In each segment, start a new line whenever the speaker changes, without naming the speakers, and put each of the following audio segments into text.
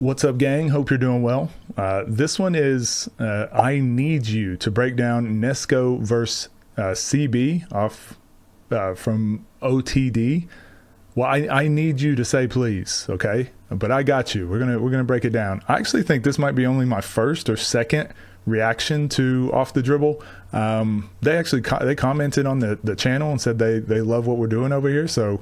What's up, gang? Hope you're doing well. This one is I need you to break down Nesco versus CB off from OTD. Well, I need you to say please, okay? But I got you. We're gonna break it down. I actually think this might be only my first or second reaction to Off the Dribble. They actually they commented on the channel and said they love what we're doing over here. So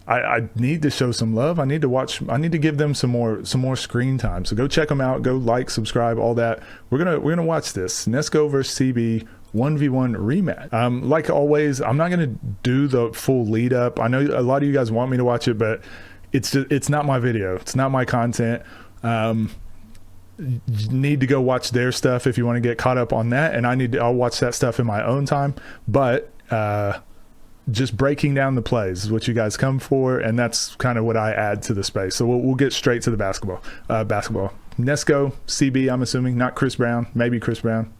I need to show some love. I need to give them some more screen time. So go check them out. Go like, subscribe, all that. We're gonna watch this Nesco versus CB 1v1 rematch. Like always, I'm not gonna do the full lead up. I know a lot of you guys want me to watch it, but it's not my video. It's not my content. You need to go watch their stuff if you want to get caught up on that, and I'll watch that stuff in my own time. But just breaking down the plays is what you guys come for, and that's kind of what I add to the space. So we'll get straight to the basketball. Nesco, CB, I'm assuming, not Chris Brown, maybe Chris Brown.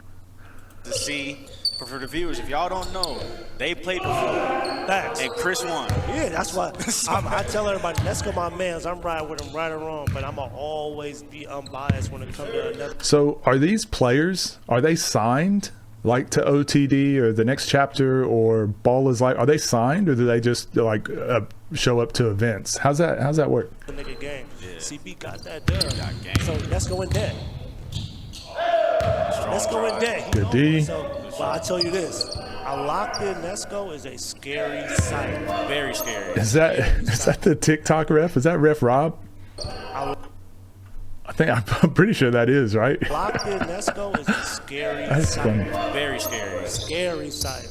To see, for the viewers, if y'all don't know, they played before.
Facts.
And Chris won.
Yeah, that's why I tell everybody, Nesco my mans, I'm riding with him right or wrong, but I'm going to always be unbiased when it comes to another.
So are these players, are they signed like to OTD or the next chapter or Ball is Life? Are they signed, or do they just like show up to events? How's that work?
The nigga game. Yeah. CB got that done. So let's go in debt. Let's go in debt.
Good D.
So, but I tell you this, a locked in Nesco is a scary sight.
Very scary.
Is that the TikTok ref? Is that Ref Rob? I'm pretty sure that is, right?
Locked in Nesco is a scary
That's
sight.
funny.
Very scary.
Scary sight.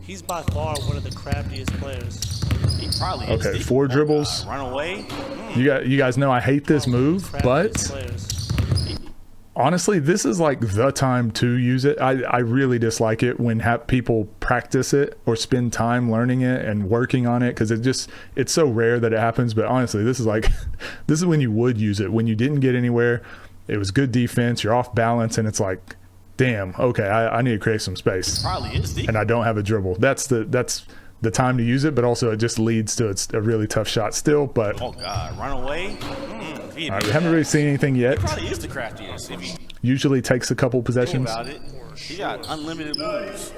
He's by far one of the craftiest players.
He probably is.
Okay, 4 dribbles.
Run away.
You guys know I hate this move, but honestly, this is like the time to use it. I really dislike it when people practice it or spend time learning it and working on it, because it's so rare that it happens. But honestly, this is when you would use it, when you didn't get anywhere. It was good defense, you're off balance, and it's like, damn, okay, I need to create some space.
Probably is deep.
And I don't have a dribble. That's the time to use it, but also it just leads to a really tough shot still. But
oh god, run away.
All right, we haven't really seen anything yet.
He probably is the craftiest. If he
usually takes a couple possessions.
about it, he got unlimited moves.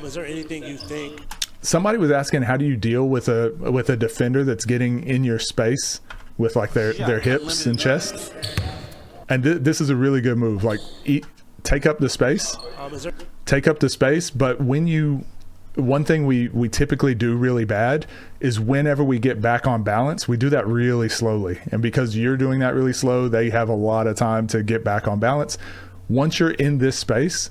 Is there anything you think?
Somebody was asking, how do you deal with a defender that's getting in your space with like their hips and chest? And this is a really good move. Like, take up the space. But one thing we typically do really bad is whenever we get back on balance, we do that really slowly. And because you're doing that really slow, they have a lot of time to get back on balance. Once you're in this space,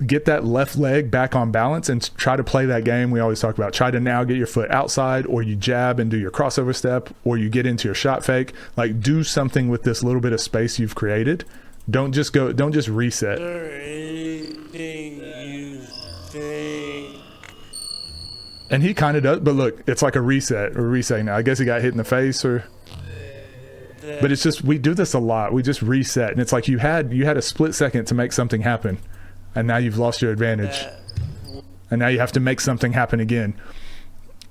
get that left leg back on balance and try to play that game we always talk about. Try to now get your foot outside, or you jab and do your crossover step, or you get into your shot fake. Like, do something with this little bit of space you've created. Don't just reset.
Is there anything you think?
And he kind of does, but look, it's like a reset now. I guess he got hit in the face, but it's just, we do this a lot. We just reset, and it's like you had a split second to make something happen, and now you've lost your advantage, and now you have to make something happen again.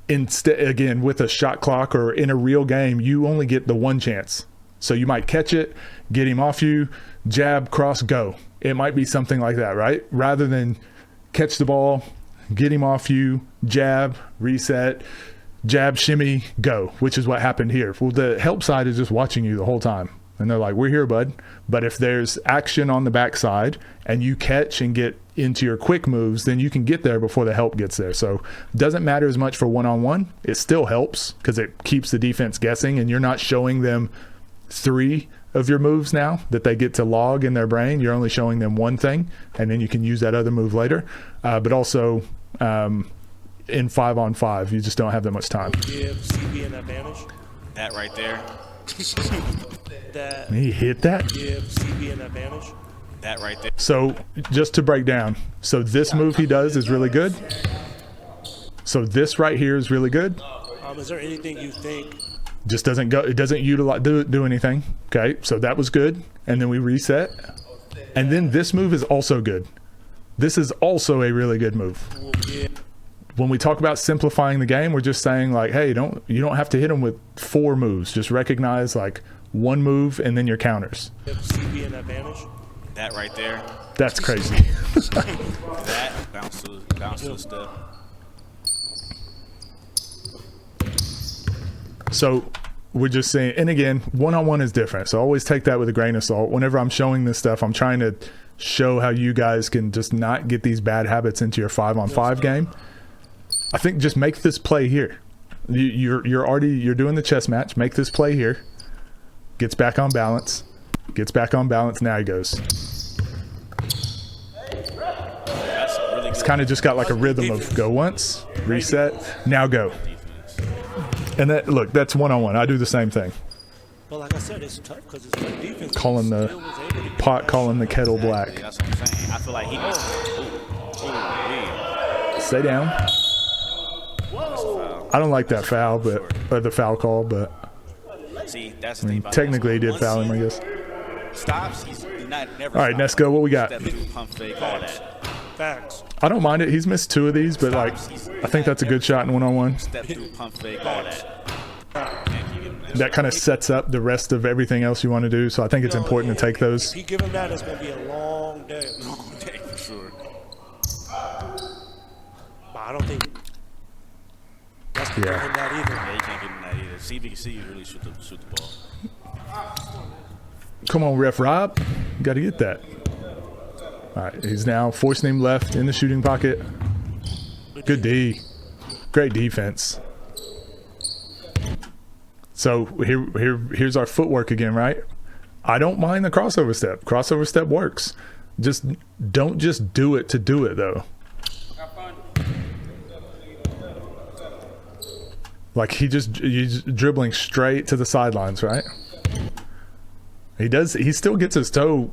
Instead, again, with a shot clock or in a real game, you only get the one chance. So you might catch it, get him off you, jab, cross, go. It might be something like that, right? Rather than catch the ball, get him off you, jab, reset, jab, shimmy, go, which is what happened here. Well, the help side is just watching you the whole time. And they're like, we're here, bud. But if there's action on the backside and you catch and get into your quick moves, then you can get there before the help gets there. So it doesn't matter as much for one-on-one. It still helps because it keeps the defense guessing, and you're not showing them 3 of your moves now that they get to log in their brain. You're only showing them one thing, and then you can use that other move later. But also in 5-on-5, you just don't have that much time.
Give CB an advantage.
That right there.
He hit that.
Give CB an advantage.
That right there.
So just to break down, so this move he does is really good. So this right here is really good.
Is there anything you think?
Just doesn't go. It doesn't utilize do anything. Okay, so that was good, and then we reset, and then this move is also good. This is also a really good move. when we talk about simplifying the game, we're just saying like, hey, you don't have to hit them with 4 moves. Just recognize like 1 move and then your counters.
CB an advantage.
That right there.
That's crazy.
That bounce to the step.
So we're just saying, and again, one-on-one is different. So always take that with a grain of salt. Whenever I'm showing this stuff, I'm trying to show how you guys can just not get these bad habits into your 5-on-5 game. I think just make this play here. You're doing the chess match. Make this play here. Gets back on balance. Gets back on balance. Now he goes. It's kind of just got like a rhythm of go once, reset, now go. And that, look, that's one-on-one. I do the same thing.
But like I said, it's tough because it's good defense.
Calling the pot, calling the kettle black.
That's what I'm saying. I feel like he needs to
stay down. I don't like that foul, or the foul call, but
see, that's
I mean, technically he did foul him, I guess.
Stops, he's not never.
All right, Nesco, what we got?
Pump fake, all that.
Facts.
I don't mind it. He's missed 2 of these, but like, I think that's a good shot in one-on-one.
Step through, pump fake, all that.
That kind of sets up the rest of everything else you want to do. So I think it's important to take those.
If you give him that, it's going to be a long day.
Long day for sure.
But I don't think that's give him that either.
Yeah, you can't give him that either. See if you can see you really shoot the ball.
Come on, Ref Rob. You got to get that. All right, he's now forcing him left in the shooting pocket. Good D. Great defense. So here's our footwork again, right? I don't mind the crossover step. Crossover step works. Just don't just do it to do it, though. Like he's dribbling straight to the sidelines, right? He still gets his toe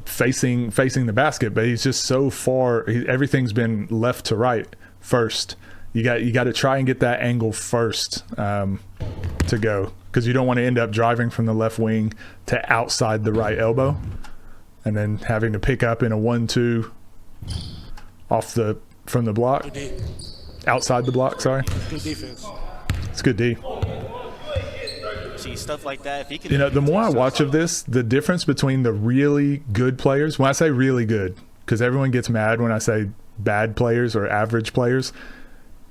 facing the basket, but he's just so far. Everything's been left to right first. You got to try and get that angle first to go, because you don't want to end up driving from the left wing to outside the right elbow and then having to pick up in a 1-2 from the block, outside the block. Sorry.
Good defense.
It's good D.
See, stuff like that. If he can,
the more I watch of this, the difference between the really good players, when I say really good, because everyone gets mad when I say bad players or average players,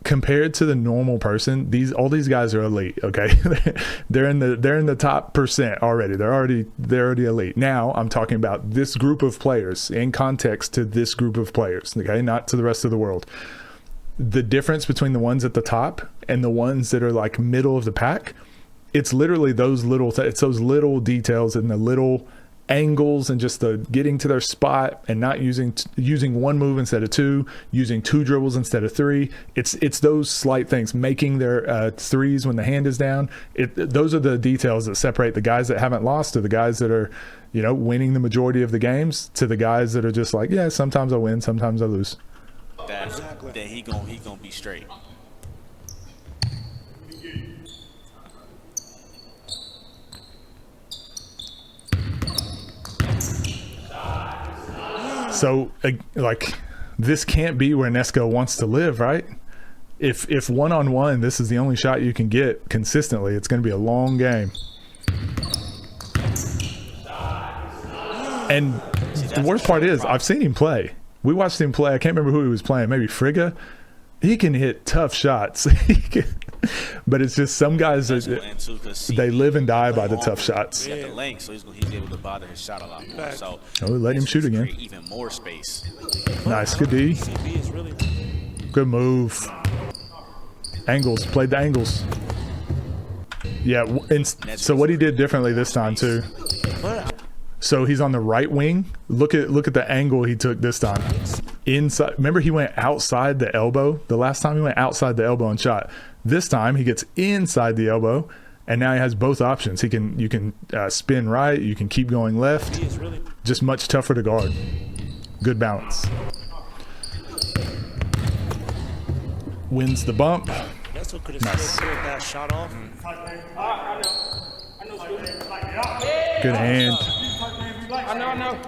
compared to the normal person, all these guys are elite. Okay, they're in the top % already. They're already elite. Now I'm talking about this group of players in context to this group of players. Okay, not to the rest of the world. The difference between the ones at the top and the ones that are like middle of the pack, it's literally those little details and the little angles and just the getting to their spot and not using 1 move instead of 2, using 2 dribbles instead of 3. It's those slight things, making their threes when the hand is down. Those are the details that separate the guys that haven't lost to the guys that are, winning the majority of the games, to the guys that are just like, yeah, sometimes I win, sometimes I lose.
Then he gonna be straight.
So, like, this can't be where Nesco wants to live, right? If one-on-one, this is the only shot you can get consistently, it's going to be a long game. And the worst part is, I've seen him play. We watched him play. I can't remember who he was playing. Maybe Frigga. He can hit tough shots. But it's just some guys, they live and die by the tough shots.
He's got the length, so he's able to bother his shot a lot more. So
let him shoot again.
Even more space.
Nice. Good D. Good move. Angles. Played the angles. Yeah. So what he did differently this time, too. So he's on the right wing. Look at the angle he took this time. Inside. Remember, he went outside the elbow. The last time he went outside the elbow and shot. This time he gets inside the elbow, and now he has both options. You can spin right. You can keep going left. Just much tougher to guard. Good balance. Wins the bump. Nice. Good hand.
I know.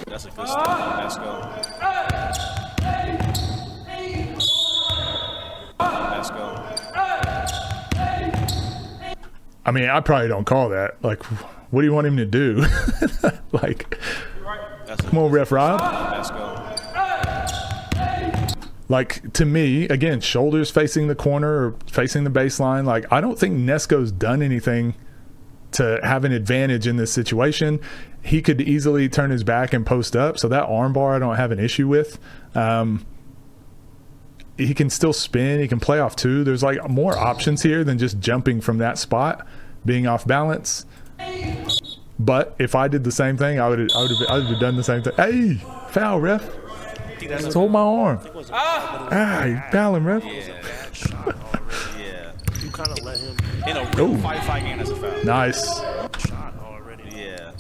That's a good start. Let's go.
I mean, I probably don't call that. Like, what do you want him to do? Like, come on, Ref Rob.
Let's go.
Like, to me, again, shoulders facing the corner or facing the baseline. Like, I don't think Nesco's done anything to have an advantage in this situation. He could easily turn his back and post up. So that arm bar I don't have an issue with. He can still spin. He can play off too. There's like more options here than just jumping from that spot, being off balance. But if I did the same thing, I would have done the same thing. Hey, foul, ref. Let's hold my arm. You fouling, ref.
Yeah.
You kind of let him.
In a real fight game, that's a foul.
Nice.
Shot already.
Yeah.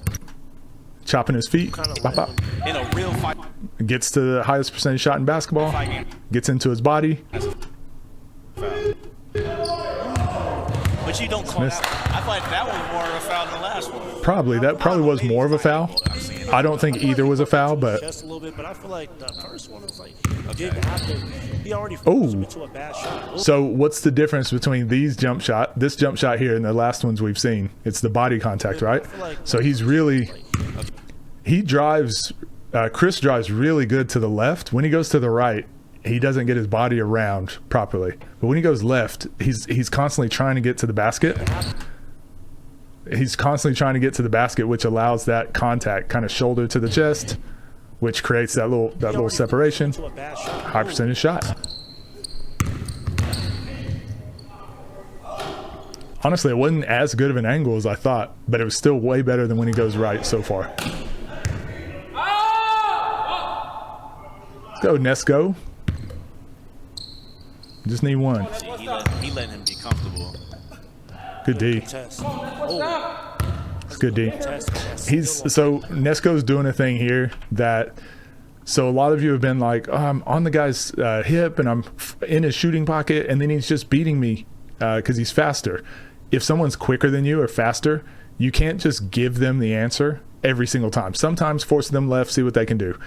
Chopping his feet. Bop, bop.
In a real fight.
Gets to the highest percentage shot in basketball.
Game.
Gets into his body.
That's a foul. But you don't call that. I thought that was more of a foul than the last one.
Probably. That probably was more of a foul. I don't think either was a foul, but
Just a little bit, but I feel like the first one was like he didn't have to. He already forced me to a bad shot.
so what's the difference between this jump shot here and the last ones we've seen? It's the body contact, right? So he's really, he drives, Chris drives really good to the left. When he goes to the right, he doesn't get his body around properly. But when he goes left, he's constantly trying to get to the basket. He's constantly trying to get to the basket, which allows that contact, kind of shoulder to the chest, which creates that little separation. High percentage shot. Honestly, it wasn't as good of an angle as I thought, but it was still way better than when he goes right so far. Let's go, Nesco. Just need one.
He let him be comfortable.
Good D. It's good D. So Nesco's doing a thing here that, so a lot of you have been like, oh, I'm on the guy's hip and I'm in his shooting pocket and then he's just beating me because he's faster. If someone's quicker than you or faster, you can't just give them the answer every single time. Sometimes force them left, see what they can do.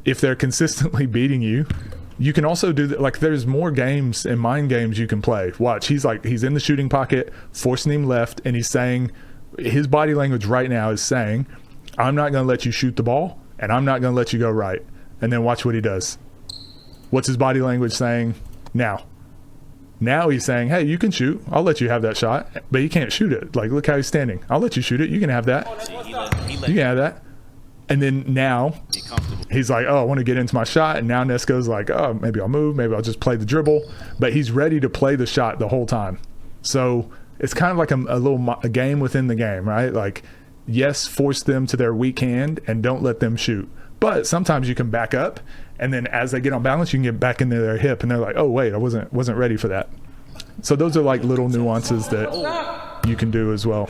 If they're consistently beating you, you can also do that. Like, there's more games and mind games you can play. Watch, he's in the shooting pocket, forcing him left, and he's saying, his body language right now is saying, I'm not going to let you shoot the ball, and I'm not going to let you go right. And then watch what he does. What's his body language saying now? Now he's saying, hey, you can shoot. I'll let you have that shot, but you can't shoot it. Like, look how he's standing. I'll let you shoot it. You can have that. You can have that. And then now he's like, oh, I want to get into my shot. And now Nesco's like, oh, maybe I'll move. Maybe I'll just play the dribble. But he's ready to play the shot the whole time. So it's kind of like a game within the game, right? Like, yes, force them to their weak hand and don't let them shoot. But sometimes you can back up. And then as they get on balance, you can get back into their hip. And they're like, oh, wait, I wasn't ready for that. So those are like little nuances that you can do as well.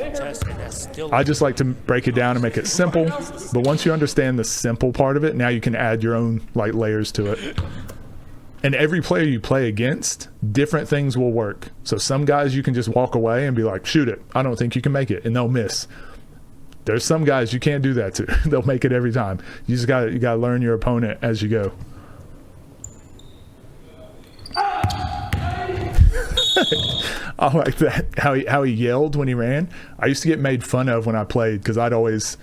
I just like to break it down and make it simple, but once you understand the simple part of it, now you can add your own like layers to it. And every player you play against, different things will work. So some guys you can just walk away and be like, shoot it, I don't think you can make it, and they'll miss. There's some guys you can't do that to. They'll make it every time. You gotta learn your opponent as you go. I like that, how he yelled when he ran. I used to get made fun of when I played because I'd always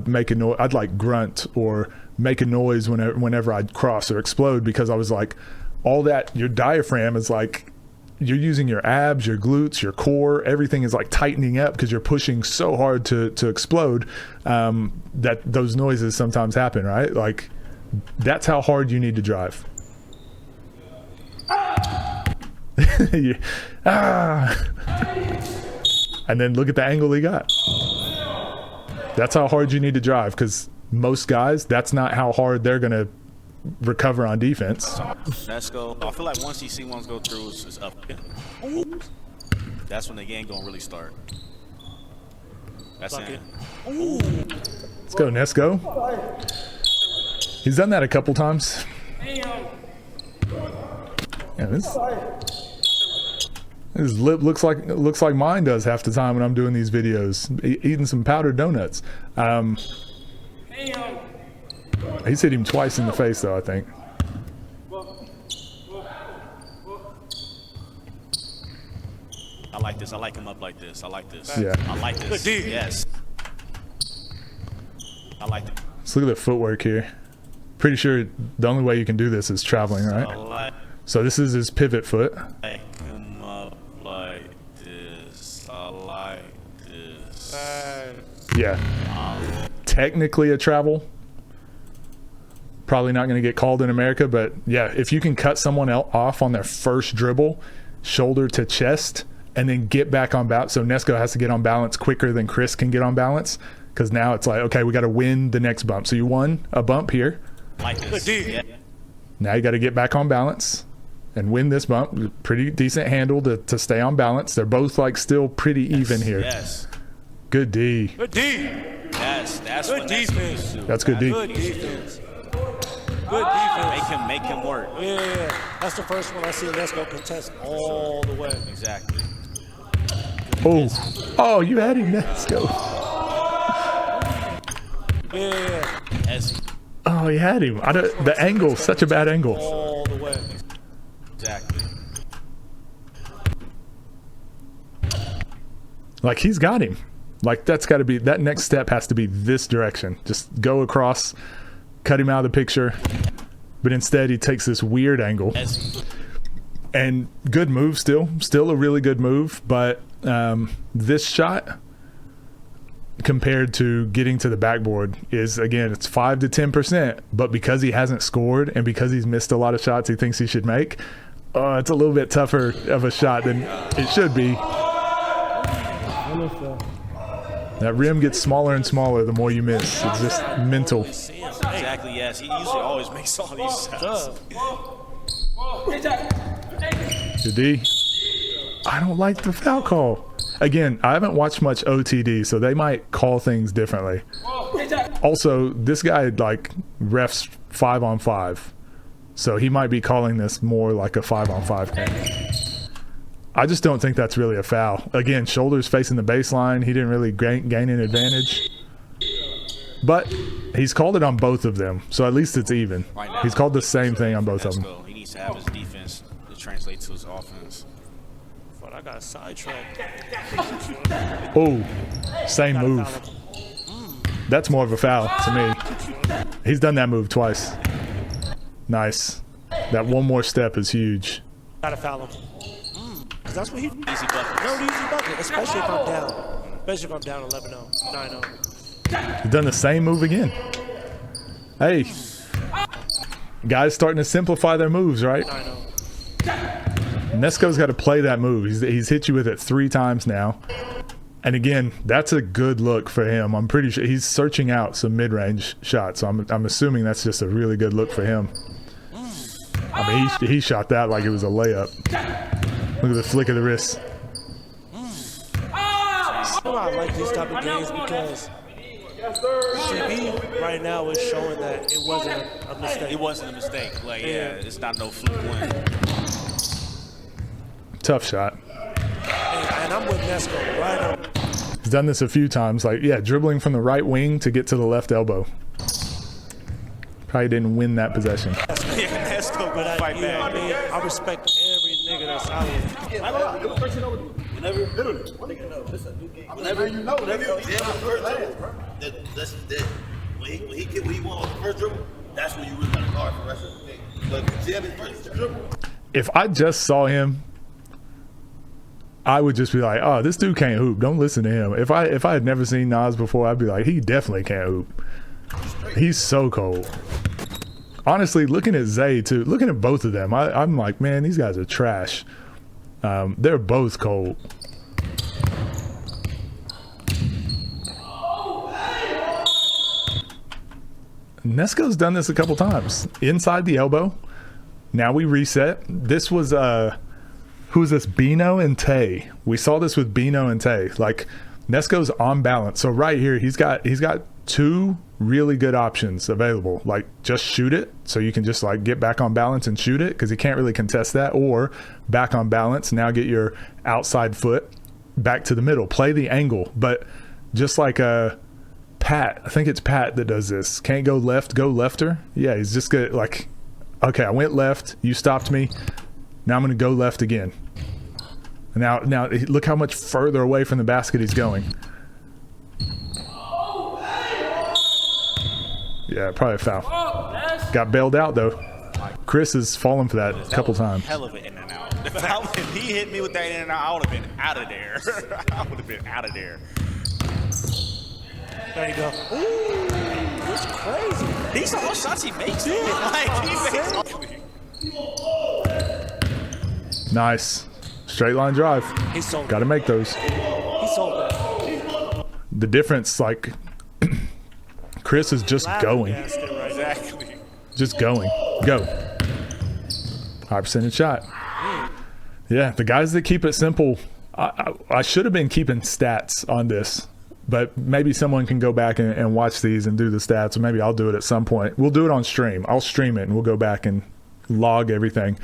make a noise. I'd like grunt or make a noise whenever I'd cross or explode, because I was like, all that, your diaphragm is like, you're using your abs, your glutes, your core, everything is like tightening up because you're pushing so hard to explode, that those noises sometimes happen, right? Like, that's how hard you need to drive. And then look at the angle he got. That's how hard you need to drive, because most guys, that's not how hard they're gonna recover on defense.
Let's go. I feel like once you see ones go through, it's up. That's when the game gonna really start. That's it.
Let's go, Nesco. He's done that a couple times. Yeah, his lip looks like mine does half the time when I'm doing these videos, eating some powdered donuts. He's hit him twice in the face, though, I think.
like this. I like him up like this. I like this.
Yeah.
I like this.
Good D.
Yes. I like it.
Let's look at the footwork here. Pretty sure the only way you can do this is traveling,
I
right?
like
So this is his pivot foot.
him up like this. I like this.
Yeah. Technically a travel. Probably not going to get called in America, but yeah, if you can cut someone off on their first dribble, shoulder to chest, and then get back on balance. So Nesco has to get on balance quicker than Chris can get on balance, because now it's like, okay, we got to win the next bump. So you won a bump here.
Like this. Yeah.
Now you got to get back on balance and win this bump. Pretty decent handle to stay on balance. They're both like still pretty even here.
Yes.
Good D.
Good D.
Yes. That's
Good
what
defense.
do.
That's good D.
Good defense. Good defense.
Make him work.
Yeah. That's the first one I see Nesco contest all the way.
Exactly.
Oh, you had him, Nesco.
Yeah.
As
Oh, he had him. The angle, such a bad angle.
All the way.
exactly.
Like, he's got him. Like, that's got to be, that next step has to be this direction. Just go across, cut him out of the picture. But instead, he takes this weird angle. And good move still a really good move. But this shot compared to getting to the backboard is, again, it's 5 to 10%. But because he hasn't scored and because he's missed a lot of shots he thinks he should make, it's a little bit tougher of a shot than it should be. That rim gets smaller and smaller the more you miss. It's just mental.
Exactly, yes. He usually always makes all these shots.
Good D. I don't like the foul call. Again, I haven't watched much OTD, so they might call things differently. Also, this guy like refs 5-on-5, so he might be calling this more like a 5-on-5 game. I just don't think that's really a foul. Again, shoulders facing the baseline. He didn't really gain an advantage. But he's called it on both of them, so at least it's even.
Right now,
he's called the same thing on both of them.
He needs to have his defense to translate to his offense.
But I got sidetracked.
Oh, same move. That's more of a foul to me. He's done that move twice. Nice. That one more step is huge.
Gotta foul him. Cause that's what he.
Easy bucket.
No, easy bucket. Especially if I'm down. Especially if I'm down 11-0, 9-0.
He's done the same move again. Hey, guys starting to simplify their moves, right?
9-0.
Nesco's got to play that move. He's hit you with it 3 times now. And again, that's a good look for him. I'm pretty sure he's searching out some mid-range shots. So I'm assuming that's just a really good look for him. I mean, he shot that like it was a layup. Look at the flick of the wrist.
I like these type of games because CB right now is showing that it wasn't a mistake.
It wasn't a mistake. Like, yeah, it's not no fluke win.
Tough shot.
And I'm with Nesco right on.
He's done this a few times. Like, yeah, dribbling from the right wing to get to the left elbow. Probably didn't win that possession.
Yeah, Nesco gonna fight back.
I respect every nigga that's out here.
Whenever you know, whenever you when he won on the first dribble, that's when you really got a guard for the rest of the game. But if you have his first dribble,
If I just saw him, I would just be like, oh, this dude can't hoop. Don't listen to him. If I had never seen Nas before, I'd be like, he definitely can't hoop. He's so cold. Honestly, looking at Zay too, looking at both of them, I'm like, man, these guys are trash. They're both cold. Nesco's done this a couple times. Inside the elbow. Now we reset. This was who's this? Bino and Tay. We saw this with Bino and Tay. Like, Nesco's on balance. So right here, he's got 2 really good options available. Like, just shoot it, so you can just like get back on balance and shoot it, because he can't really contest that. Or back on balance, now get your outside foot back to the middle. Play the angle, but just like Pat, I think it's Pat that does this. Can't go left, go lefter. Yeah, he's just good. Like, okay, I went left, you stopped me. Now I'm going to go left again. Now look how much further away from the basket he's going. Yeah, probably a foul. Got bailed out though. Chris has fallen for that a couple times.
Hell of an in and out. If he hit me with that in and out, I would have been out of there. I would have been out of there.
There you go. Ooh, that's crazy.
These are all shots he makes. He makes.
Nice. Straight line drive.
He sold.
Got to make those.
He sold that.
The difference, like, Chris is just going.
Exactly.
Just going. Go. High percentage shot. Yeah, the guys that keep it simple. I should have been keeping stats on this, but maybe someone can go back and watch these and do the stats, or maybe I'll do it at some point. We'll do it on stream. I'll stream it and we'll go back and log everything.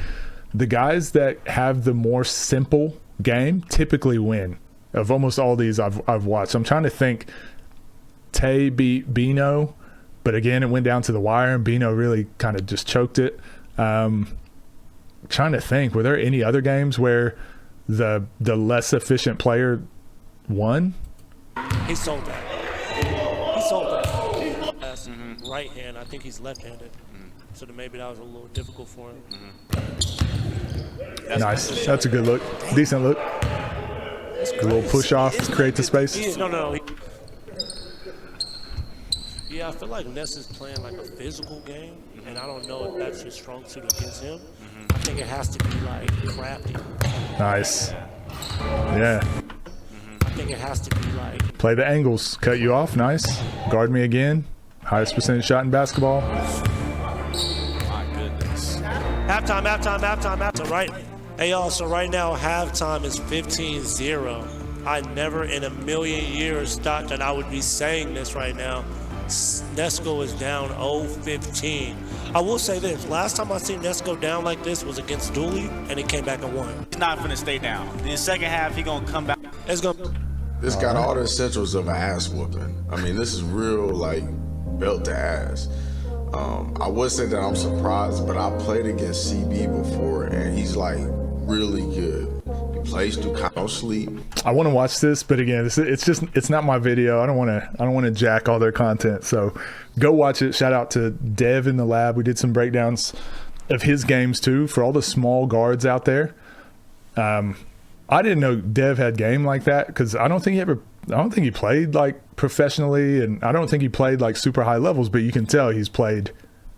The guys that have the more simple game typically win. Of almost all these I've watched. I'm trying to think. Tay beat Bino, but again, it went down to the wire, and Bino really kind of just choked it. Trying to think, were there any other games where the less efficient player won?
He sold that. He sold that. That's right hand. I think he's left-handed. So then maybe that was a little difficult for him.
Nice. That's a good look. Decent look. A little push off, create the space.
No. Yeah, I feel like Ness is playing like a physical game, and I don't know if that's his strong suit against him. I think it has to be like crafty.
Nice. Yeah.
I think it has to be like.
Play the angles. Cut you off. Nice. Guard me again. Highest percentage shot in basketball.
My goodness.
Halftime. Right. Hey, y'all, so right now, halftime is 15-0. I never in a million years thought that I would be saying this right now. Nesco is down 0-15. I will say this. Last time I seen Nesco down like this was against Dooley, and he came back and won.
He's not finna stay down. In the second half, he gonna come back.
It's gonna.
This got all the essentials of an ass whooping. I mean, this is real, like, belt to ass. I would say that I'm surprised, but I played against CB before, and he's, like, really good. He plays through no sleep.
I want to watch this, but again, it's not my video. I don't want to jack all their content. So go watch it. Shout out to Dev in the lab. We did some breakdowns of his games too for all the small guards out there. I didn't know Dev had game like that because I don't think he played like professionally, and I don't think he played like super high levels, but you can tell he's played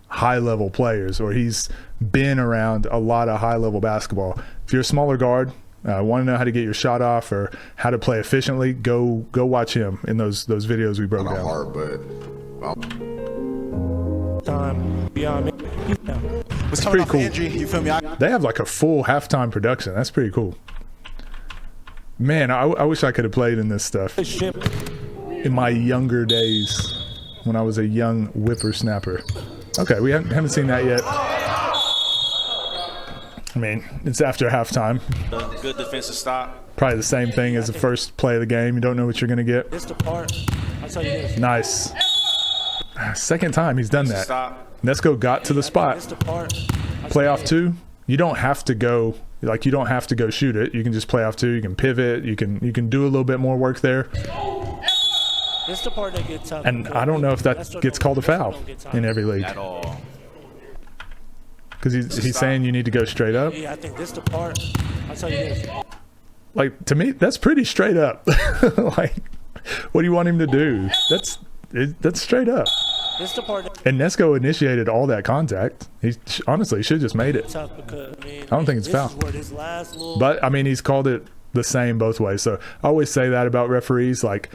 high level players, or he's been around a lot of high level basketball. If you're a smaller guard, want to know how to get your shot off or how to play efficiently, go watch him in those videos we broke down.
Hard, but
Time beyond me.
It's pretty cool. You feel me? They have like a full halftime production. That's pretty cool. Man, I wish I could have played in this stuff in my younger days when I was a young whippersnapper. Okay, we haven't seen that yet. I mean, it's after halftime.
Good defensive stop.
Probably the same thing as the first play of the game. You don't know what you're going to get.
This the part. I'll tell you this.
Nice. Second time he's done that.
Stop.
Nesco got to the spot.
This the part.
Play off two. You don't have to go shoot it. You can just play off two. You can pivot. You can do a little bit more work there.
This the part that gets tough.
And I don't know if that gets called a foul in every league.
At all.
Because he's saying you need to go straight up.
Yeah, I think this the part. I'll tell you this.
Like, to me, that's pretty straight up. Like, what do you want him to do? That's straight up.
This the part.
And Nesco initiated all that contact. He honestly should have just made it.
Tough because, I
don't think it's foul. But I mean, he's called it the same both ways. So I always say that about referees. Like,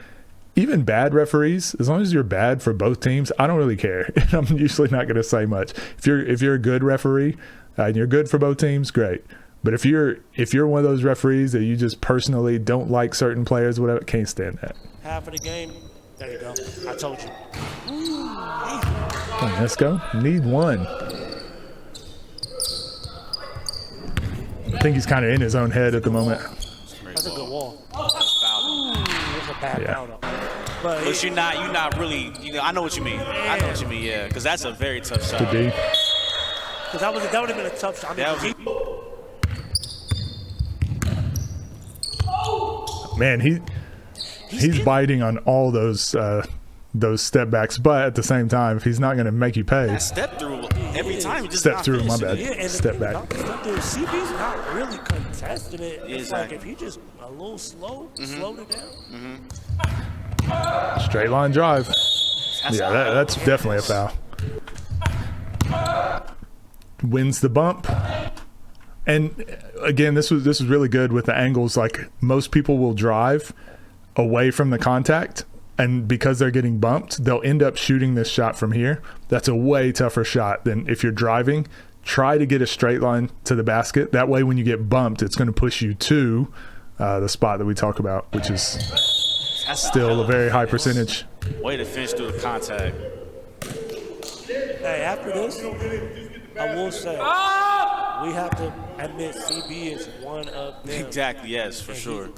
even bad referees, as long as you're bad for both teams, I don't really care. I'm usually not going to say much. If you're a good referee and you're good for both teams, great. But if you're one of those referees that you just personally don't like certain players, whatever, can't stand that.
Half of the game. There you go. I told you.
Come on, let's go. Need one. I think he's kind of in his own head at the moment.
That's a good wall. It's a bad foul though.
But you're not really. I know what you mean. I know what you mean. Yeah, because that's a very tough shot.
Good D.
Because that would have been a tough shot. I mean,
Man, he's biting on all those step backs, but at the same time, if he's not going to make you pay.
That step through every time. Just
Step
not
through, my
finishing
bad.
it.
Step back.
CB's not really contesting it. It's like
Exactly.
if he just a little slowed it down.
Straight line drive. Yeah, that's definitely a foul. Wins the bump. And again, this was really good with the angles. Like most people will drive away from the contact, and because they're getting bumped, they'll end up shooting this shot from here. That's a way tougher shot than if you're driving. Try to get a straight line to the basket. That way, when you get bumped, it's going to push you to the spot that we talk about, which is still a very high percentage.
Way to finish through the contact.
Hey, after this, I will say we have to admit CB is one of them.
Exactly, yes, for sure.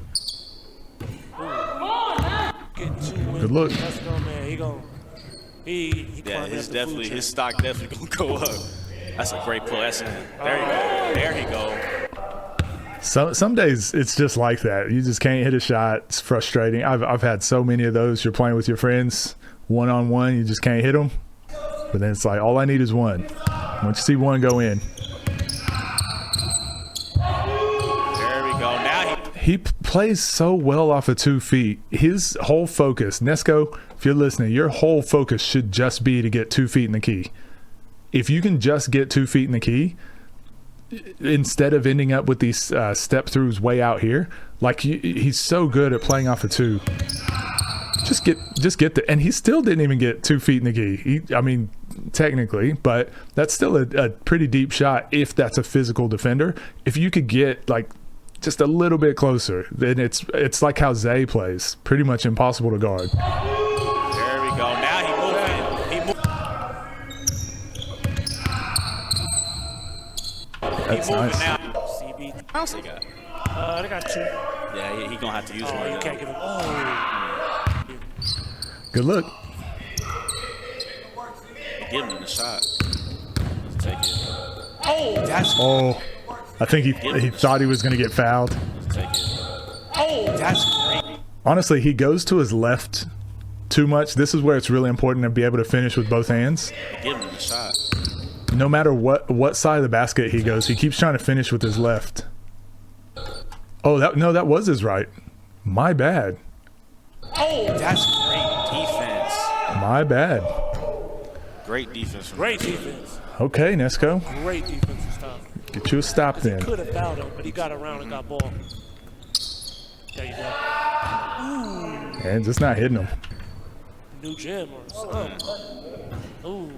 Good look.
Let's go, man. He
Yeah,
climbing up the food chain.
his stock definitely gonna go up. That's a great pull. There you go. There he go.
Some days it's just like that. You just can't hit a shot. It's frustrating. I've had so many of those. You're playing with your friends, one-on-one, you just can't hit them. But then it's like, all I need is one. Once you see one go in.
There we go. Now
He plays so well off of 2 feet. His whole focus, Nesco, if you're listening, your whole focus should just be to get 2 feet in the key. If you can just get 2 feet in the key, instead of ending up with these step throughs way out here, like he's so good at playing off of 2. Just get the, and he still didn't even get 2 feet in the key. I mean, technically, but that's still a pretty deep shot if that's a physical defender. If you could get like just a little bit closer, then it's like how Zay plays. Pretty much impossible to guard.
there we go. Now he moving. He moving.
That's
Moving
nice.
now.
CB.
How else they got?
They got 2.
Yeah, he gonna have to use one.
You
of
can't
them.
give him. Oh.
Good look.
Give him the shot. Let's take it. Oh, that's
Oh, I think he thought he was going to get fouled.
let's take it. Oh, that's great.
Honestly, he goes to his left too much. This is where it's really important to be able to finish with both hands.
Give him the shot.
No matter what side of the basket he goes, he keeps trying to finish with his left. Oh, that was his right. My bad.
Oh, that's great defense.
My bad.
Great defense. From
Great defense.
Okay, Nesco.
Great defensive stop.
Get you a stop then.
Could have fouled him, but he got around and got ball. There you go.
And just not hitting him.
New gym or something. Ooh.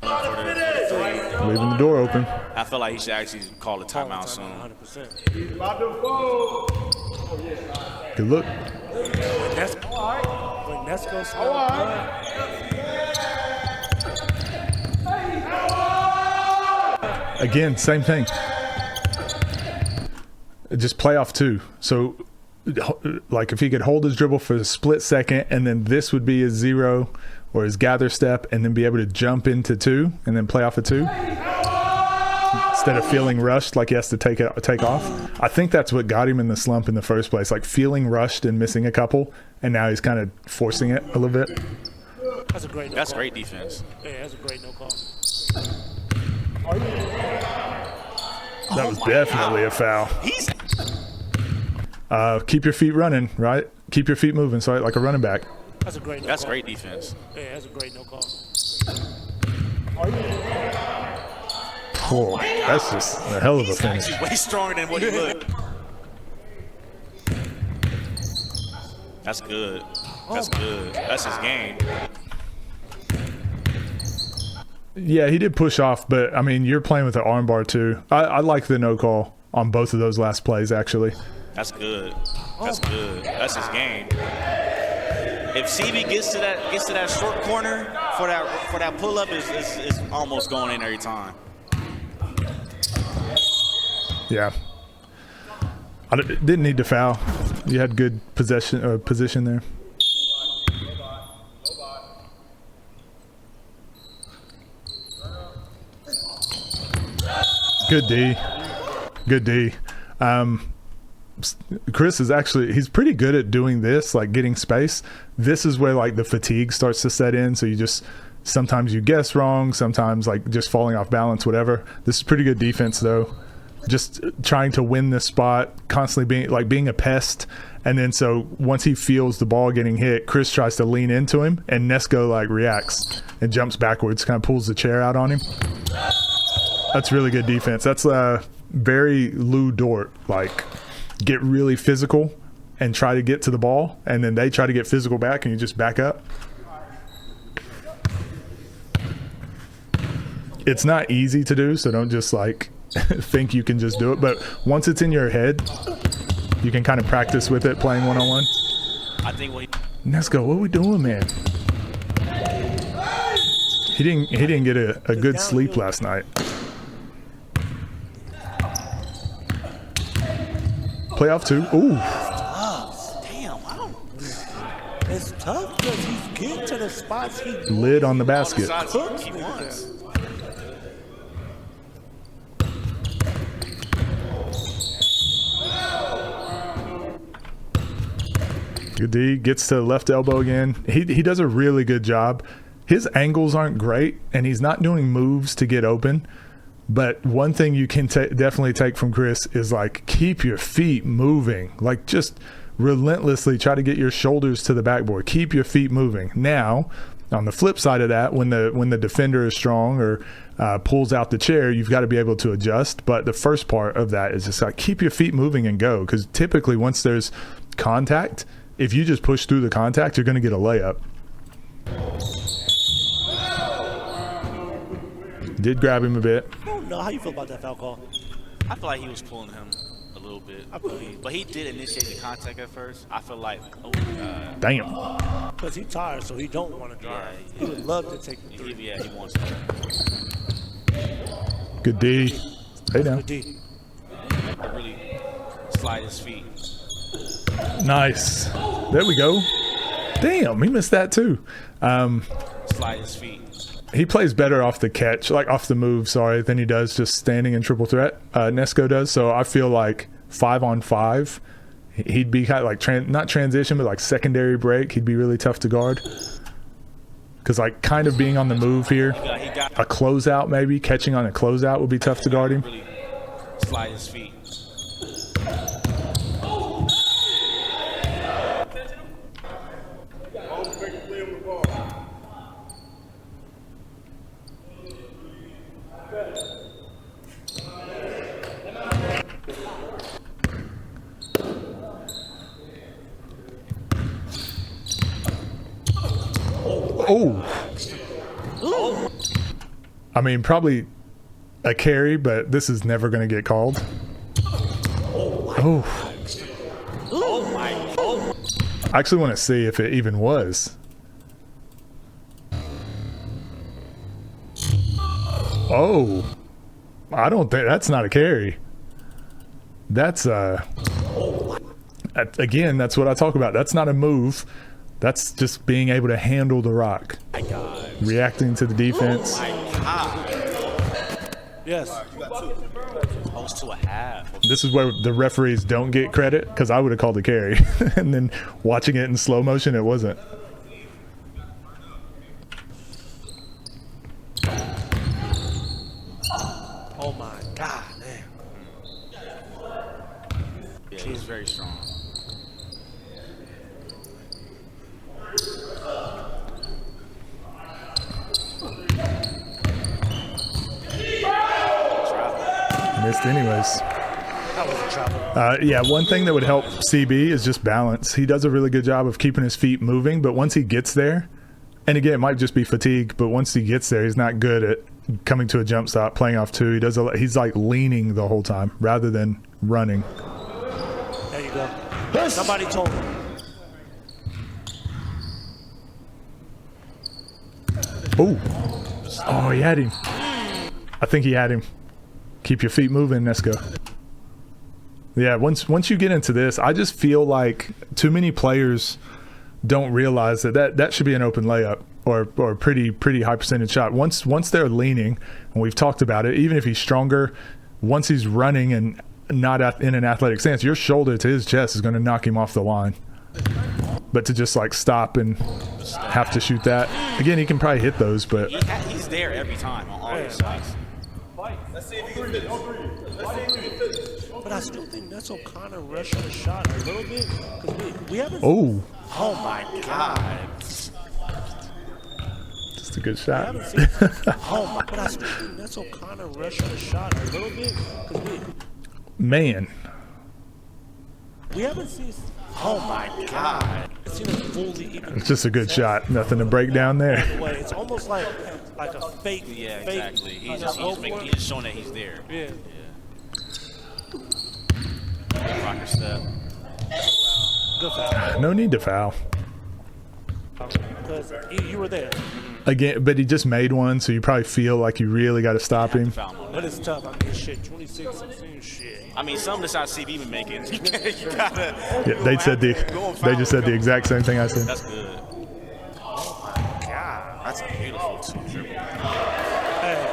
Leaving the door open.
I feel like he should actually call a timeout soon.
100%.
Good look.
When Nesco scored,
Again, same thing. Just play off 2. So, like if he could hold his dribble for a split second, and then this would be his 0 or his gather step, and then be able to jump into 2 and then play off of 2 instead of feeling rushed like he has to take off. I think that's what got him in the slump in the first place, like feeling rushed and missing a couple, and now he's kind of forcing it a little bit.
that's a great no
That's
call.
great defense.
Yeah, that's a great no call.
That was definitely a foul. Keep your feet running, right? Keep your feet moving, so like a running back.
That's a great no
That's
call.
great defense.
Yeah, that's a great no call.
Oh, that's just a hell of a finish.
He's way stronger than what he looked. That's good. That's good. That's his game.
Yeah, he did push off, but I mean, you're playing with an arm bar too. I like the no call on both of those last plays, actually.
That's good. That's good. That's his game. If CB gets to that short corner for that pull up, is almost going in every time.
Yeah. Didn't need to foul. You had good position there. Good D. Good D. Chris is actually, he's pretty good at doing this, like getting space. This is where like the fatigue starts to set in. So you just, sometimes you guess wrong, sometimes like just falling off balance, whatever. This is pretty good defense though. Just trying to win this spot, constantly being a pest. And then so once he feels the ball getting hit, Chris tries to lean into him, and Nesco like reacts and jumps backwards, kind of pulls the chair out on him. That's really good defense. That's very Lou Dort, like get really physical and try to get to the ball, and then they try to get physical back and you just back up. It's not easy to do, so don't just like think you can just do it, but once it's in your head, you can kind of practice with it playing one-on-one.
I think
Nesco, what are we doing, man? He didn't get a good sleep last night. Playoff 2. Ooh.
damn, I don't.
It's tough because he's getting to the spots he
Lid on the basket.
Shots he wants.
Good D, gets to the left elbow again. He does a really good job. His angles aren't great, and he's not doing moves to get open. But one thing you can definitely take from Chris is like keep your feet moving. Like just relentlessly try to get your shoulders to the backboard. Keep your feet moving. Now, on the flip side of that, when the defender is strong or pulls out the chair, you've got to be able to adjust. But the first part of that is just like keep your feet moving and go. Because typically once there's contact, if you just push through the contact, you're going to get a layup. Did grab him a bit.
I don't know how you feel about that foul call.
I feel like he was pulling him a little bit. But he did initiate the contact at first. I feel like, oh my God.
Damn.
Because he's tired, so he don't want to drive.
Yeah,
he would love to take the three.
Yeah, he wants to.
Good D. Hey now.
Good D.
Really slide his feet.
Nice. There we go. Damn, he missed that too.
Slide his feet.
He plays better off the catch, like off the move, sorry, than he does just standing in triple threat. Nesco does. So I feel like 5-on-5, he'd be kind of like, not transition, but like secondary break. He'd be really tough to guard. Because like kind of being on the move here, a closeout maybe, catching on a closeout would be tough to guard him.
Really slide his feet.
Oh. I mean, probably a carry, but this is never going to get called. Oh. I actually want to see if it even was. Oh. I don't think that's not a carry. That's again, that's what I talk about. That's not a move. That's just being able to handle the rock.
My God.
Reacting to the defense.
My God.
Yes.
Close to a half.
This is where the referees don't get credit, because I would have called a carry. And then watching it in slow motion, it wasn't.
Oh my God, man.
Yeah, he's very strong.
Missed anyways.
That was a travel.
Yeah, one thing that would help CB is just balance. He does a really good job of keeping his feet moving, but once he gets there, and again, it might just be fatigue, but once he gets there, he's not good at coming to a jump stop, playing off two. He's like leaning the whole time rather than running.
There you go. Somebody told me.
Oh, he had him. I think he had him. Keep your feet moving, Nesco. Yeah, once you get into this, I just feel like too many players don't realize that should be an open layup or a pretty high percentage shot. Once they're leaning, and we've talked about it, even if he's stronger, once he's running and not in an athletic stance, your shoulder to his chest is going to knock him off the line. But to just like stop and have to shoot that again, he can probably hit those, but
he's there every time on all his shots.
Let's see if he can finish. Let's see if he can finish.
But I still think Nesco kind of rushed the shot a little bit. We haven't.
oh,
My God.
just a good
We
shot.
haven't seen. But I still think Nesco kind of rushed the shot a little bit.
Man,
We haven't seen. My God. Seen him fully even.
it's just a good shot. Nothing to break down there.
Way. It's almost like a fake.
Yeah,
fake,
exactly. He's
like
just,
a
he's just showing that he's there.
Yeah.
Rocker step.
Good foul.
No need to foul.
Because you were there.
Again, but he just made one, so you probably feel like you really got to stop him.
Foul him on
But
that.
it's tough. I mean, shit, 26, 16, shit.
I mean, some of the shots CB been making, you gotta.
Yeah, they just said the exact same thing I said.
That's good. God, that's a beautiful two-dribble.
Hey,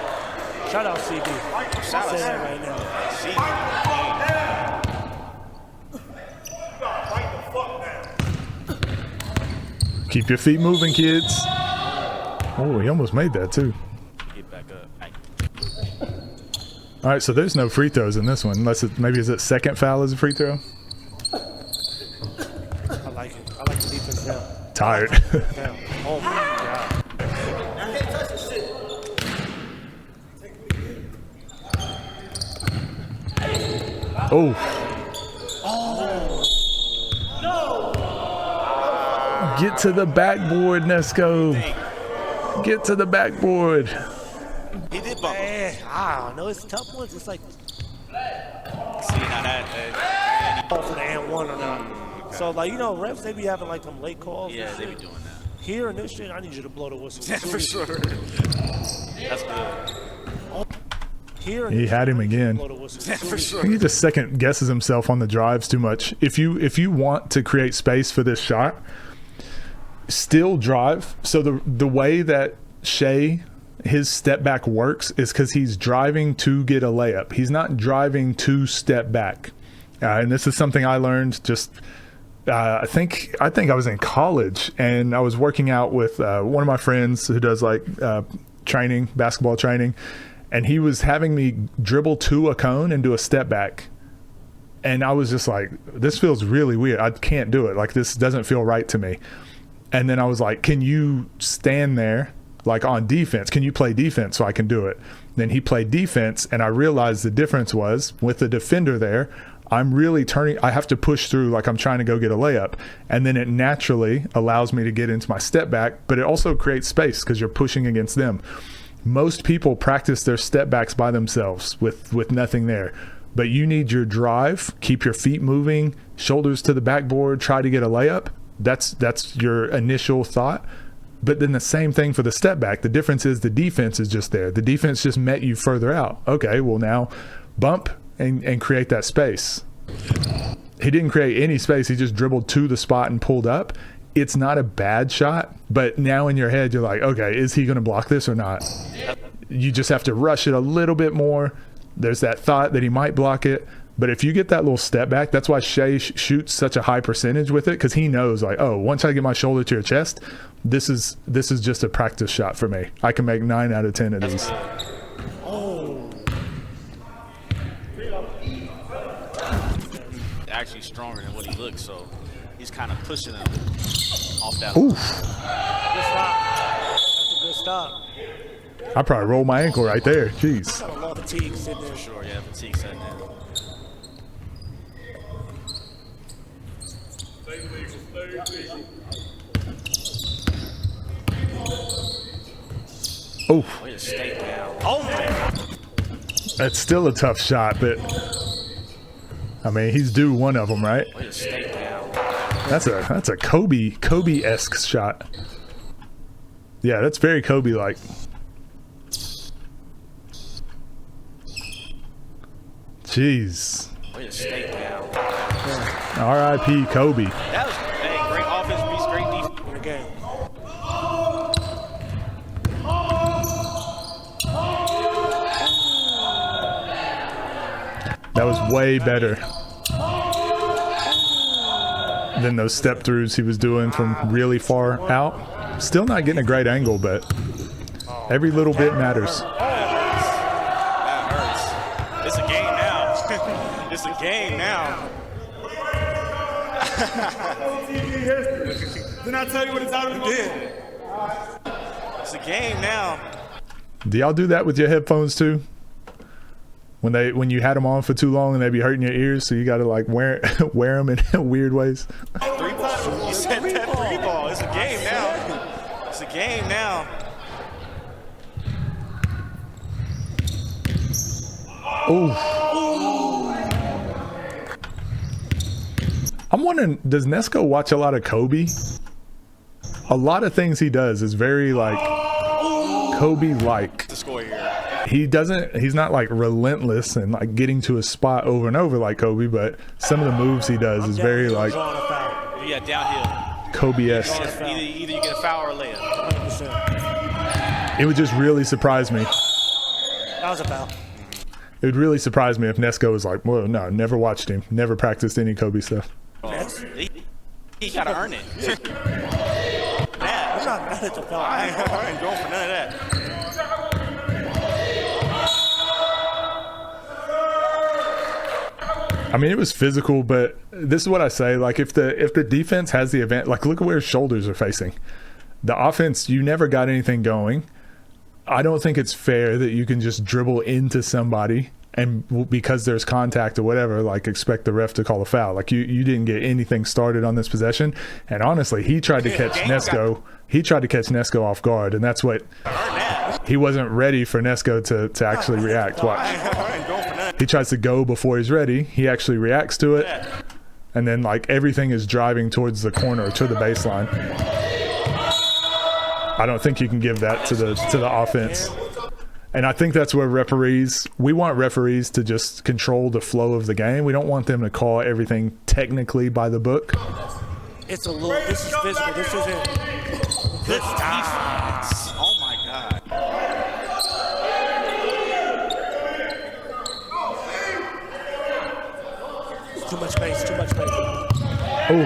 shout out CB.
Shout out
Say that
CB.
right now.
Keep your feet moving, kids. Oh, he almost made that too.
Get back up. Hey.
All right, so there's no free throws in this one, unless maybe is it second foul as a free throw?
I like it. I like the defense now.
Tired.
Now. Oh my God.
Oh. Get to the backboard, Nesco. Get to the backboard.
He did bump him.
I don't know. It's tough ones. It's like
See how that.
call for the and one or not. So like refs they be having like them late calls.
Yeah,
and
they be
shit.
doing that.
Here in this shit, I need you to blow the whistle.
Yeah, for sure. That's good.
Here in
He
this
had
shit,
him
I need you to
again.
blow the whistle.
Yeah, for sure.
He just second guesses himself on the drives too much. If you want to create space for this shot, still drive. So the way that Shea, his step back works is because he's driving to get a layup. He's not driving to step back. And this is something I learned just I think I was in college and I was working out with one of my friends who does like training, basketball training, and he was having me dribble to a cone and do a step back. And I was just like, this feels really weird. I can't do it. Like, this doesn't feel right to me. And then I was like, can you stand there like on defense? Can you play defense so I can do it? Then he played defense, and I realized the difference was with the defender there, I'm really turning, I have to push through like I'm trying to go get a layup. And then it naturally allows me to get into my step back, but it also creates space because you're pushing against them. Most people practice their step backs by themselves with nothing there. But you need your drive, keep your feet moving, shoulders to the backboard, try to get a layup. That's your initial thought. But then the same thing for the step back. The difference is the defense is just there. The defense just met you further out. Okay, well now bump and create that space. He didn't create any space. He just dribbled to the spot and pulled up. It's not a bad shot, but now in your head you're like, okay, is he going to block this or not? You just have to rush it a little bit more. There's that thought that he might block it. But if you get that little step back, that's why Shea shoots such a high percentage with it, because he knows like, oh, once I get my shoulder to your chest, this is just a practice shot for me. I can make 9 out of 10 of these.
Actually stronger than what he looks, so he's kind of pushing him off that.
Oof.
Good stop. That's a good stop.
I probably rolled my ankle right there. Jeez.
Got a lot of fatigue sitting there.
Sure, yeah, fatigue setting in.
Oh,
Way to stay down. Oh man.
that's still a tough shot, but I mean, he's due one of them, right?
Way to stay down.
That's a Kobe-esque shot. Yeah, that's very Kobe-like. Jeez.
Way to stay down.
R.I.P. Kobe.
That was great offense, beats great defense.
In the game.
That was was way better than those step throughs he was doing from really far out. Still not getting a great angle, but every little bit matters.
That hurts. It's a game now. It's a game now.
Didn't I tell you what it's out of did?
It's a game now.
Do y'all do that with your headphones too? When you had them on for too long and they be hurting your ears, so you got to like wear them in weird ways.
Three ball. You said that three ball. It's a game now. It's a game now.
Oh. I'm wondering, does Nesco watch a lot of Kobe? A lot of things he does is very like Kobe-like.
The score here.
He's not like relentless and like getting to a spot over and over like Kobe, but some of the moves he does is very like
Yeah, downhill.
Kobe-esque.
Either you get a foul or a layup.
100%.
It would just really surprise me.
That was a foul.
It would really surprise me if Nesco was like, well, no, never watched him, never practiced any Kobe stuff.
He gotta earn it.
I'm not mad at the foul.
I ain't going for none of that.
I mean, it was physical, but this is what I say. Like, if the defense has the advantage, like, look at where his shoulders are facing. The offense, you never got anything going. I don't think it's fair that you can just dribble into somebody and because there's contact or whatever, like, expect the ref to call a foul. Like, you didn't get anything started on this possession. And honestly, he tried to catch Nesco. He tried to catch Nesco off guard, and that's what he wasn't ready for Nesco to actually react. Watch. He tries to go before he's ready. He actually reacts to it, and then like everything is driving towards the corner to the baseline. I don't think you can give that to the offense. And I think that's where we want referees to just control the flow of the game. We don't want them to call everything technically by the book.
This is physical. This isn't.
Good defense. Oh my God.
Too much space.
Oh.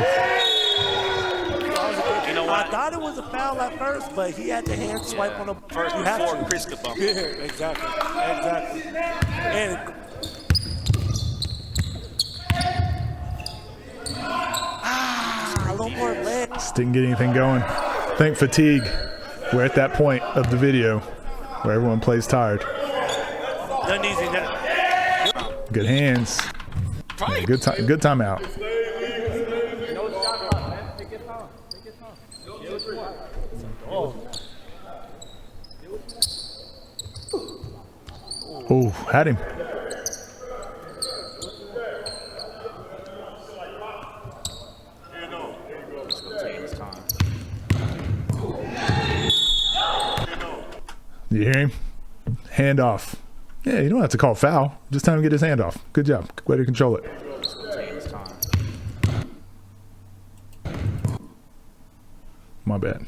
You know what?
I thought it was a foul at first, but he had the hand swipe on the
First
you have
before
to.
Chris could bump.
Yeah, exactly. And a little more leg.
Just didn't get anything going. I think fatigue. We're at that point of the video where everyone plays tired.
Nothing easy now.
Good hands. Yeah, good timeout. Oh, had him. You hear him? Hand off. Yeah, you don't have to call foul. Just tell him to get his hand off. Good job. Way to control it. My bad.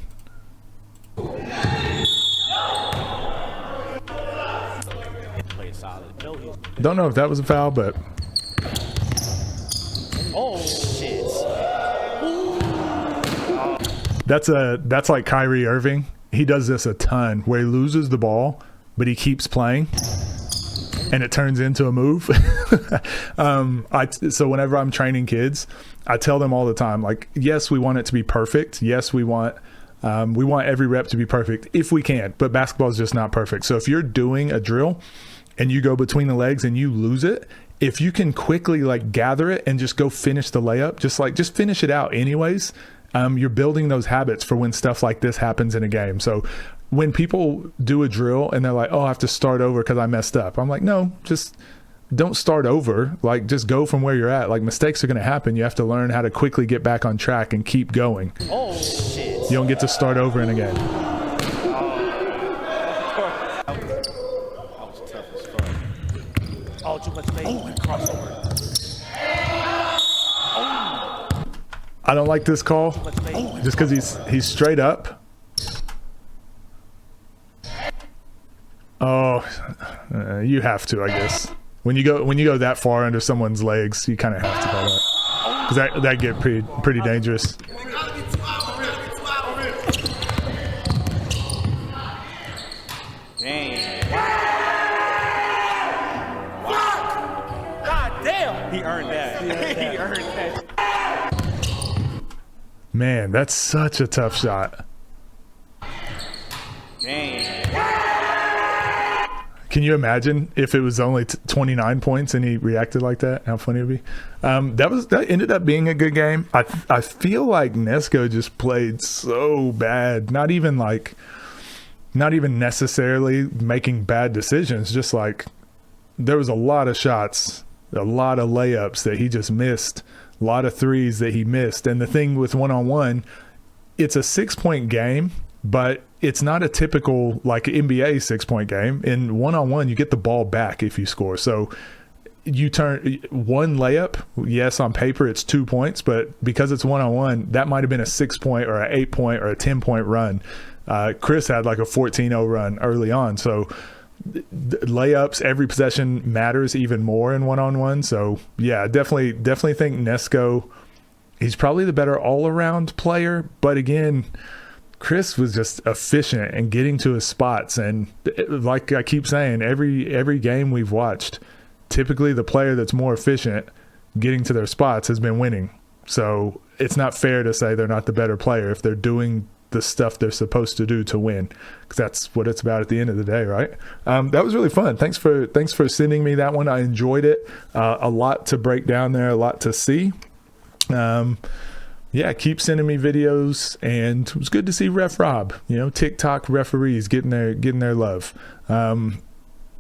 Don't know if that was a foul, but
Oh shit.
that's like Kyrie Irving. He does this a ton where he loses the ball, but he keeps playing and it turns into a move. So whenever I'm training kids, I tell them all the time, like, yes, we want it to be perfect. Yes, we want every rep to be perfect if we can, but basketball is just not perfect. So if you're doing a drill and you go between the legs and you lose it, if you can quickly like gather it and just go finish the layup, just finish it out anyways, you're building those habits for when stuff like this happens in a game. So when people do a drill and they're like, oh, I have to start over because I messed up, I'm like, no, just don't start over. Like, just go from where you're at. Like, mistakes are going to happen. You have to learn how to quickly get back on track and keep going.
Oh shit.
You don't get to start over in a game.
Oh, too much space. Oh, crossover.
I don't like this call just because he's straight up. Oh, you have to, I guess. When you go that far under someone's legs, you kind of have to call that, because that get pretty dangerous.
Dang. God damn. He earned that. He earned that.
Man, that's such a tough shot.
Dang.
Can you imagine if it was only 29 points and he reacted like that? How funny it would be. That ended up being a good game. I feel like Nesco just played so bad. Not even necessarily making bad decisions. Just like there was a lot of shots, a lot of layups that he just missed, a lot of threes that he missed. And the thing with one-on-one, it's a 6-point game, but it's not a typical like NBA 6-point game. In one-on-one, you get the ball back if you score. So you turn one layup. Yes, on paper it's 2 points, but because it's one-on-one, that might have been a 6-point or an 8-point or a 10-point run. Chris had like a 14-0 run early on. So layups, every possession matters even more in one-on-one. So yeah, definitely think Nesco, he's probably the better all-around player. But again, Chris was just efficient and getting to his spots. And like I keep saying, every game we've watched, typically the player that's more efficient getting to their spots has been winning. So it's not fair to say they're not the better player if they're doing the stuff they're supposed to do to win, because that's what it's about at the end of the day, right? That was really fun. Thanks for sending me that one. I enjoyed it. A lot to break down there, a lot to see. Yeah, keep sending me videos, and it was good to see Ref Rob. TikTok referees getting their love.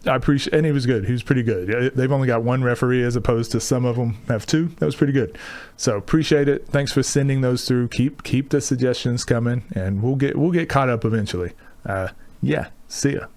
I appreciate, and he was good. He was pretty good. They've only got one referee as opposed to some of them have two. That was pretty good. So appreciate it. Thanks for sending those through. Keep the suggestions coming, and we'll get caught up eventually. Yeah, see ya.